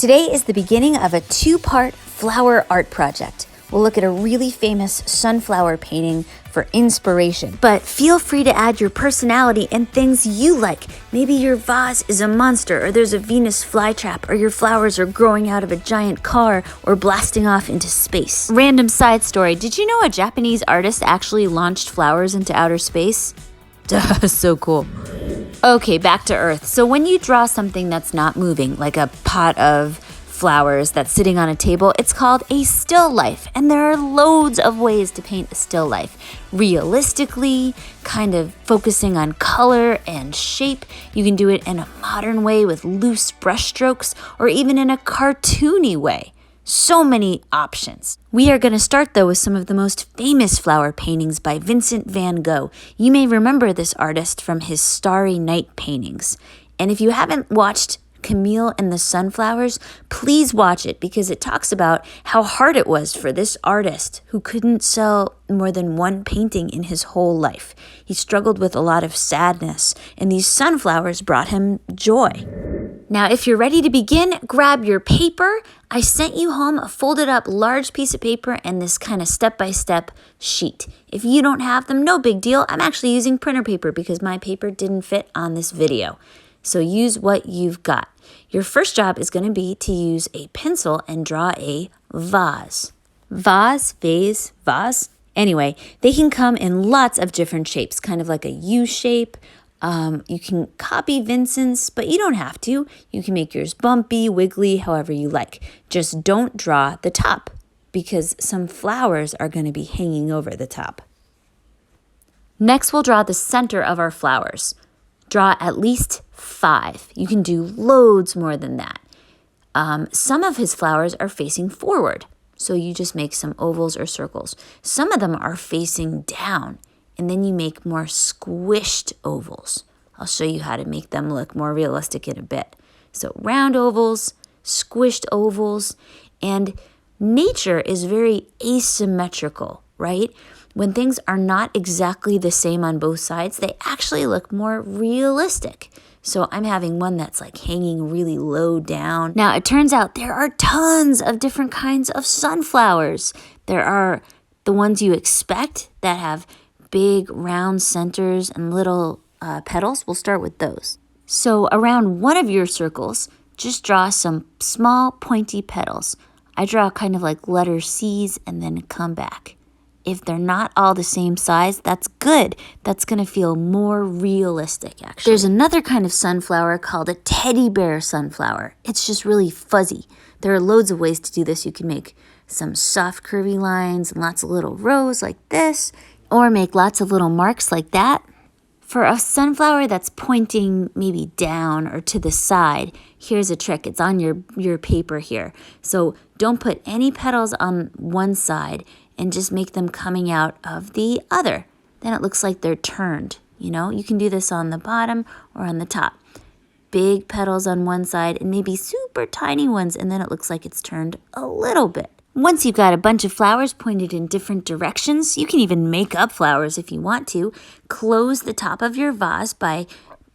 Today is the beginning of a two-part flower art project. We'll look at a really famous sunflower painting for inspiration. But feel free to add your personality and things you like. Maybe your vase is a monster, or there's a Venus flytrap, or your flowers are growing out of a giant car or blasting off into space. Random side story, did you know a Japanese artist actually launched flowers into outer space? Duh, so cool. Okay, back to Earth. So when you draw something that's not moving, like a pot of flowers that's sitting on a table, it's called a still life. And there are loads of ways to paint a still life. Realistically, kind of focusing on color and shape. You can do it in a modern way with loose brush strokes, or even in a cartoony way. So many options. We are going to start though with some of the most famous flower paintings by Vincent van Gogh. You may remember this artist from his Starry Night paintings. And if you haven't watched Camille and the Sunflowers, please watch it because it talks about how hard it was for this artist who couldn't sell more than one painting in his whole life. He struggled with a lot of sadness, and these sunflowers brought him joy. Now, if you're ready to begin, grab your paper. I sent you home a folded up large piece of paper and this kind of step-by-step sheet. If you don't have them, no big deal. I'm actually using printer paper because my paper didn't fit on this video. So use what you've got. Your first job is going to be to use a pencil and draw a vase. Vase. Anyway, they can come in lots of different shapes, kind of like a U shape. You can copy Vincent's, but you don't have to. You can make yours bumpy, wiggly, however you like. Just don't draw the top because some flowers are going to be hanging over the top. Next, we'll draw the center of our flowers. Draw at least 5. You can do loads more than that. Some of his flowers are facing forward, so you just make some ovals or circles. Some of them are facing down, and then you make more squished ovals. I'll show you how to make them look more realistic in a bit. So round ovals, squished ovals, and nature is very asymmetrical, right? When things are not exactly the same on both sides, they actually look more realistic. So I'm having one that's like hanging really low down. Now, it turns out there are tons of different kinds of sunflowers. There are the ones you expect that have big round centers and little petals. We'll start with those. So around one of your circles, just draw some small pointy petals. I draw kind of like letter C's and then come back. If they're not all the same size, that's good. That's going to feel more realistic, actually. There's another kind of sunflower called a teddy bear sunflower. It's just really fuzzy. There are loads of ways to do this. You can make some soft curvy lines and lots of little rows like this, or make lots of little marks like that. For a sunflower that's pointing maybe down or to the side, here's a trick. It's on your paper here. So don't put any petals on one side and just make them coming out of the other. Then it looks like they're turned, you know? You can do this on the bottom or on the top. Big petals on one side and maybe super tiny ones, and then it looks like it's turned a little bit. Once you've got a bunch of flowers pointed in different directions, you can even make up flowers if you want to. Close the top of your vase by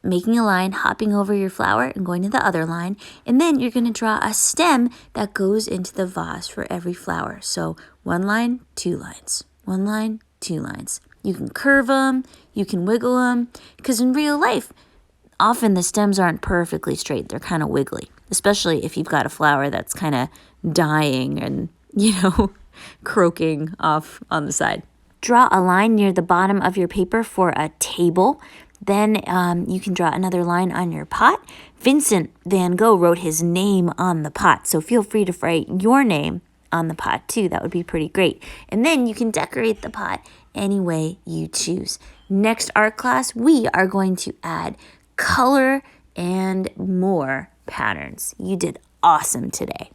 making a line, hopping over your flower and going to the other line. And then you're going to draw a stem that goes into the vase for every flower. So 1 line, 2 lines, 1 line, 2 lines. You can curve them, you can wiggle them, because in real life, often the stems aren't perfectly straight. They're kind of wiggly, especially if you've got a flower that's kind of dying and, croaking off on the side. Draw a line near the bottom of your paper for a table. Then you can draw another line on your pot. Vincent van Gogh wrote his name on the pot, so feel free to write your name on the pot too. That would be pretty great. And then you can decorate the pot any way you choose. Next art class, we are going to add color and more patterns. You did awesome today.